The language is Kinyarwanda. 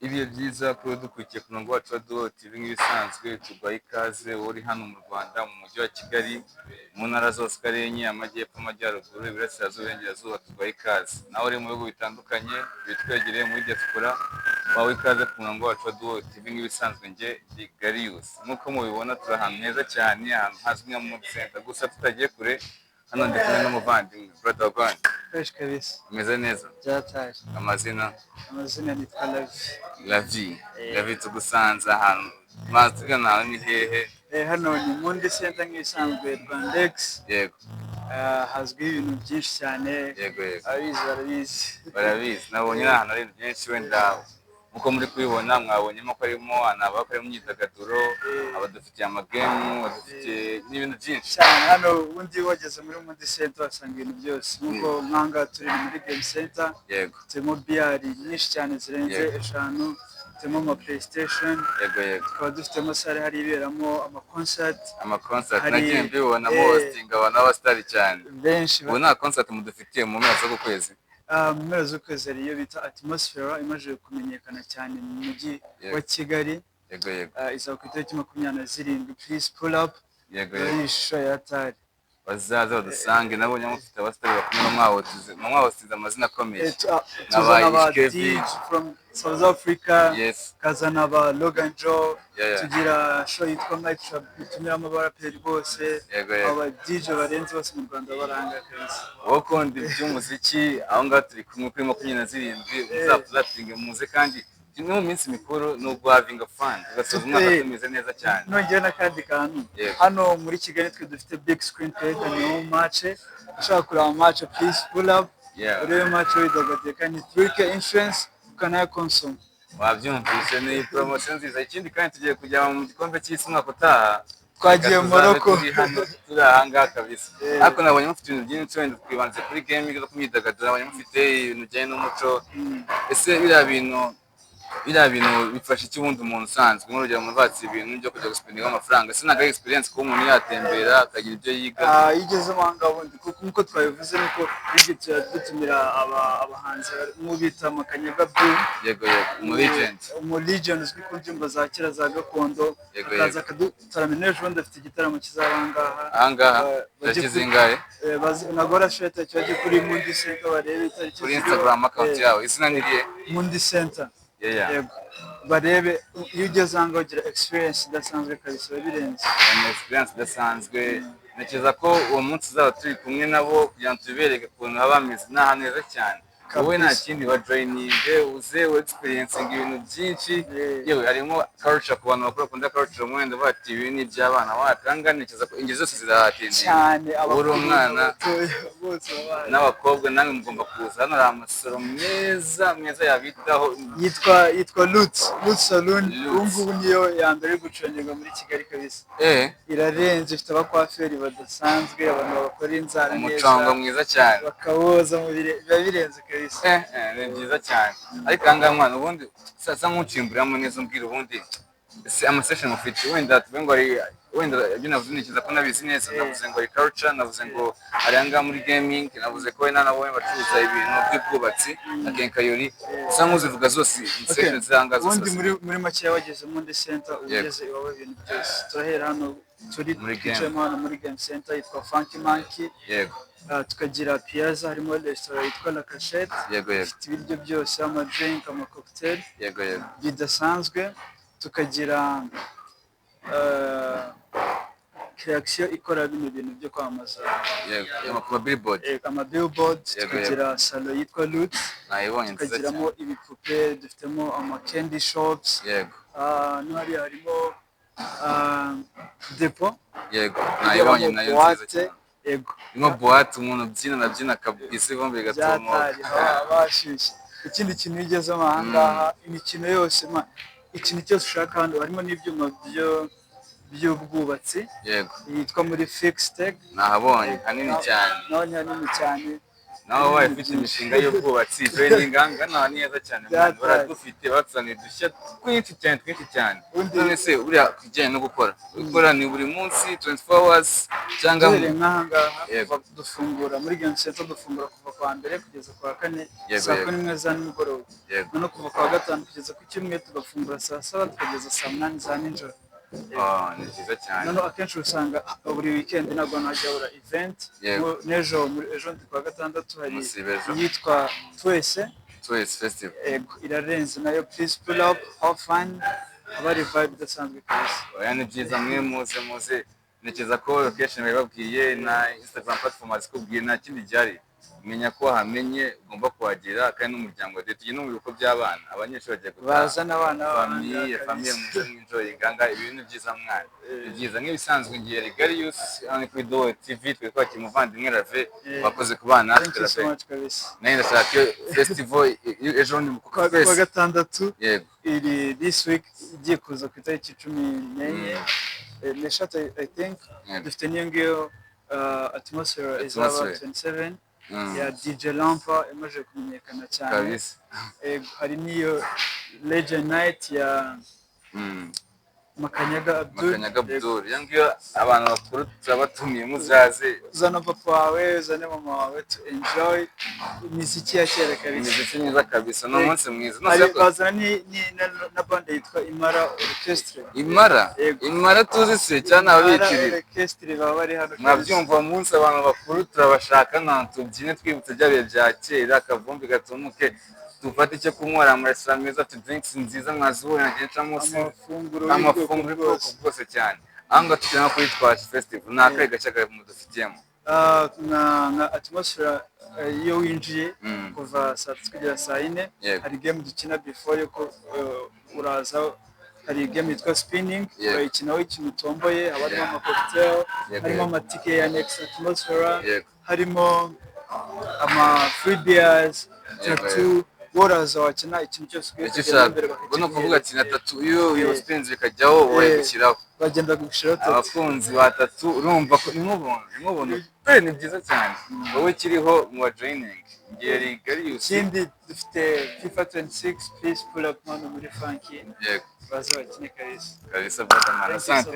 Ibihe byiza kuba dukurikiye ku murongo wacu wa Duo TV nk'ibisanzwe tuguhaye ikaze uri hano mu Rwanda mu mujyi wa Kigali mu ntara zose uko ari enye amajyepfo amajyaruguru iburasirazuba iburengerazuba tuguhaye ikaze nawe uri mu bihugu bitandukanye bitwegereye muri diaspora wawe ikaze ku murongo wacu wa Duo TV nk'ibisanzwe njye ndi Garius nk'uko mubibona turi ahantu heza cyane ahantu hazwi nka mu center gusa tutagiye kure hano ndi kumwe n'umuvandimwe brother Rwanda Fresh kabisa. umeze neza Byataje. amazina nitwa Lavi. Lavi tugusanze ahantu tugana ahantu ni hehe Hano ni Mundi Center nk'ibisanzwe Rwandex. yego Hazwiho ibintu byinshi cyane. yego barabizi. nabonye ari ahantu hari ibintu byinshi wenda nkuko muri kubibona mwabonyemo ko harimo abakora imyidagaduro abadufitiye amagemu badufitiye n'ibintu byinshi cyane hano ubundi wageze muri Mundi Center wasanga ibintu byose nkuko nkanga turi muri Game Center. yego turimo biyari nyinshi cyane zirenze eshanu, turimo ama PlayStation. yego tukaba dufitemo sale hari iberamo concert nagiye mbibonamo hosting abantu b'abasitari cyane benshi. ubu nta concert mudufitiye mu mpera z'ukwezi mu mpera z'ukwezi hari iyo bita Atmosphere imaze kumenyekana cyane mu mujyi wa Kigali. yego izaba ku itariki 27. Please pull up. yego ishusho ya Atari bazaza badusange nabonye mufite abasitari bakomeye mwawosize amazina akomeye n'aba DJ from South Africa. yes kazana aba Logan Joe. Yeah. tugira show yitwa Mike Shop itumiramo abaraperi bose. Yego. aba DJ barenze bose mu Rwanda baranga kabisa. wowe ukunda iby'umuziki aho ngaho turi kumwe kuri 27 uzaplatinge muze kandi no mu minsi mikuru no having a fun ugasoza umwaka tumeze neza cyane. Nongeye n'akandi kantu hano muri Kigali twe dufite big screen twerekana mu match. ushaka kureba match please pull up. urebe match widagadure kandi 3K insurance ukanayo console. wabyumvise ni promotion nziza ikindi kandi tugiye kujya mu gikombe cy'isi umwaka utaha twagiye Morocco turi ahangaha kabisa ariko nabonye mufite ibintu byinshi wenda twibanze kuri gaming no kumyidagadura nabonye mufite ibintu bijyanye n'umuco ese biriya bintu bifasha iki ubundi umuntu usanzwe nk'urugero muvatse ibintu byo kujya gusipendinga amafaranga ese ntabwo ari experience kuba umuntu yatembera akagira ibyo yiga yigeze amahanga bundi kuko nk'uko twabivuze nuko bijya dutumira abahanzi nk'ubita Makanyaga Blue. yego umu legend uzwi ku ndirimbo za kera za gakondo akaza akadutaramira ejo bundi afite igitaramo kizaba ahangaha tariki zingahe nagora shete cyaje kuri Mundi Center barebe itariki kuri Instagram account yawe izina ni riye Mundi Center. yego barebe iyo ugeze ahangaha ugira experience idasanzwe kabisa birenze experience idasanzwe ntekereza ko uwo munsi uzaba turi kumwe nabo kugira ngo tubereke ukuntu haba hameze ni ahantu heza cyane wowe nta kindi wajoyininge uze experiencinga ibintu byinshi yewe harimo culture ku bantu bakunda culture mwenda bati ibi ni iby'abana watanga ntekereza ko ingeri zose zirahatendera cyane uri umwana n'abakobwa namwe mugomba kuza hano hari amasaro meza yabitaho yitwa Lutz Salon. ubu ngubu niyo ya mbere yo gucongerwa muri Kigali kabisa. irarenze ifite abakwaferi badasanzwe abantu bakora inzara neza umucongo mwiza cyane bakawoza mu biba birenze kabisa. ni byiza cyane ariko ahangaha mwana ubundi sasa nk'ucimburiramo neza umbwira ubundi ese amasession ufite wenda tuvuge ngo wenda ibyo navuze nikiza ko nabizi neza navuze ngo ari culture navuze ngo ari ahangaha muri gaming navuze ko wenda nabo bacuruza ibintu by'ubwubatsi na kenkayori usa nk'uzivuga zose session z'ahangaha zose ubundi muri make wageze Mundi Center ugeze iwawe ibintu byose turahera hano turi hano muri Game Center yitwa Funky Monkey. yego tukagira Piazza harimo restaurant yitwa La Cachette. ifite ibiryo byose ama drink ama cocktail bidasanzwe. tukagira Creaction ikora bino bintu byo kwamaza ama billboard. tukagira salo yitwa Lutz tukagiramo ibipupe dufitemo ama candy shops. n'ahari harimo depo. nayibonye nayo nziza cyane yego imo boîte umuntu abyina kabisa ivumbi gatuma bashyushye. ikindi kintu ugeze ahangaha imikino yose ikintu cyose ushaka hano harimo n'ibyuma by'ubwubatsi. yego yitwa muri Fix Tech. nahabonye hanini cyane hanini cyane nawe wabaye ufite imishinga y'ubwubatsi joining ngana neza cyane mwana baradufite batuzaniye udushya twinshi cyane none se uriya kujyanye no gukora ni buri munsi 24 hours cyangwa nk'ahangaha dufungura muri Game Center dufungura kuva kwa mbere kugeza kwa kane saa 11 za nimugoroba no kuva kwa gatanu kugeza ku cyumweru tugafungura saa 7 tukageza saa 8 za nijoro. Ni byiza cyane none akenshi usanga buri weekend nabwo najya ura event n'ejo ndi kwa gatandatu hari yitwa Twese Festival irarenze nayo please pull up have fun abari vibe idasanzwe kabisa. Ni byiza mwe muze ntekereza ko location bababwiye na Instagram platform azikubwiye nta kindi cyari menya ko hamenye ugomba kuhagera kandi n'umuryango wawe tugiye no mu biruko by'abana abanyeshuri bagiye bazana abana famille muze enjoy ganga ibintu byiza mwana byiza nk'ibisanzwe ngiye Regalius hano kuri Do TV twe kwakira umuvandimwe Rave wakoze ku bana nayo ndashaka festival ejo ni kwa gatandatu iri this week igiye kuza ku itariki 14 n'eshatu I think dufite niyo ngiyo atmosphere izaba 27 ya DJ Lampa imaze kumenyekana cyane kabisa. Hari niyo Legend Night ya Makanyaga Abdul yangiyo abantu bakuru turabatumiye muzaze uzana papa wawe uzane mama wawe to enjoy imiziki ya kera kabisa, imiziki myiza kabisa no munsi mwiza bazana ni na band yitwa Imara tuzi se cyane ababikirira orchestre baba bari hano mwabyumva munsi abantu bakuru turabashaka nta tubyine twibutse byabiye bya kera akavumbi gatumuke tufate icyo kunywera mu restaurant meza tu drinks nziza mwazubona nagenca munsi amafunguro bwose cyane anga tujyana kuri Twaje Festival nakaye gacyaga mu dufitiyemo na atmosphere iyo winjiye kuva saa 3 kugera saa 4 hari game dukina before yuko uraza hari game yitwa spinning bayikinaho ikintu utomboye harimo ama cocktail harimo amatike ya next atmosphere harimo ama free beers tattoo waraza wakina ikintu cyose ubona kuvuga ati na tattoo iyo spins bikajyaho wowe gushyiraho bagenda gushiraho abakunzi ba tattoo urumva ko nimubona ni byiza cyane wowe kiriho mu joining ngiye Regalius ikindi dufite FIFA 26 please pull up man muri Funky baza bakine kabisa bwana asante.